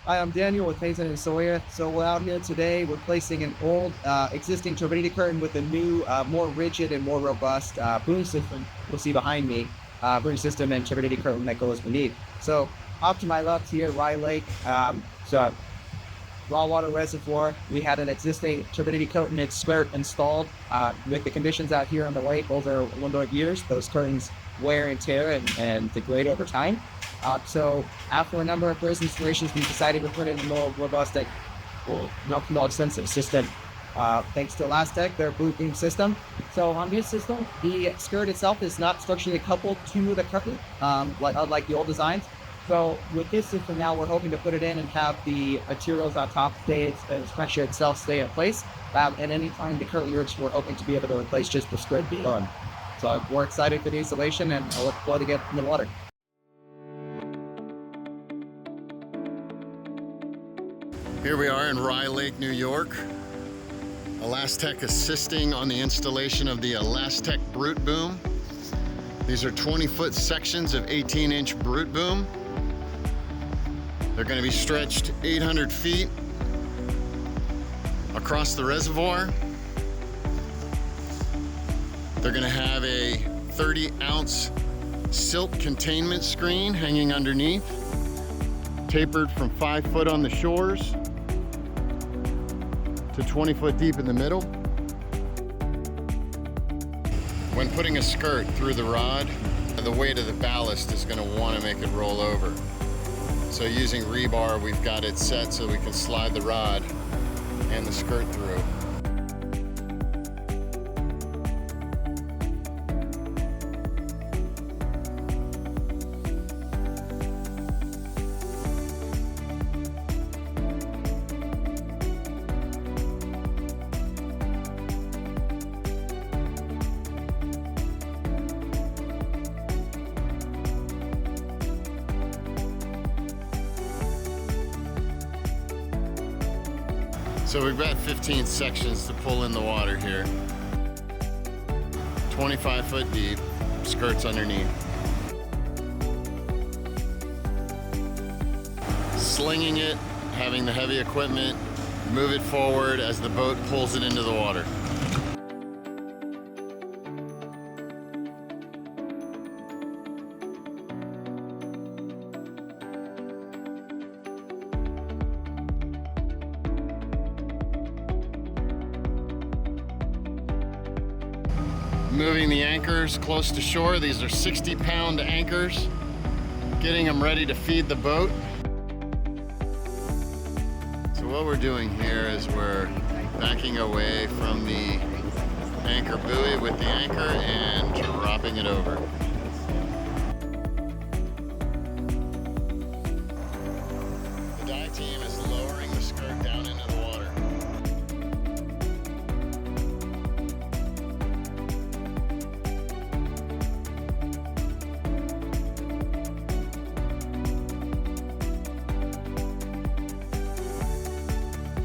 Hi, I'm Daniel with Hazen and Sawyer. So we're out here today replacing an old existing turbidity curtain with a new, more rigid and more robust boom system. You'll see behind me, boom system and turbidity curtain that goes beneath. So off to my left here, Rye Lake, so raw water reservoir. We had an existing turbidity curtain skirt installed. With the conditions out here on the lake over a number of years, those curtains wear and tear and degrade over time. So after a number of first installations, we decided to put in a more robust, more extensive system. Thanks to Elastec, their boot beam system. So on this system, the skirt itself is not structurally coupled to the curtain, unlike the old designs. So with this system now, we're hoping to put it in and have the materials on top stay, the structure itself stay in place. And anytime the curtain works, we're hoping to be able to replace just the skirt below. So we're excited for the installation and I look forward to get in the water. Here we are in Rye Lake, New York. Elastec assisting on the installation of the Elastec brute boom. These are 20-foot sections of 18-inch brute boom. They're going to be stretched 800 feet across the reservoir. They're going to have a 30-ounce silt containment screen hanging underneath, tapered from 5 foot on the shores to 20 foot deep in the middle. When putting a skirt through the rod, the weight of the ballast is going to want to make it roll over. So using rebar, we've got it set so we can slide the rod and the skirt through. So we've got 15 sections to pull in the water here. 25 foot deep, skirts underneath. Slinging it, having the heavy equipment, move it forward as the boat pulls it into the water. Moving the anchors close to shore. These are 60-pound anchors, getting them ready to feed the boat. So what we're doing here is we're backing away from the anchor buoy with the anchor and dropping it over.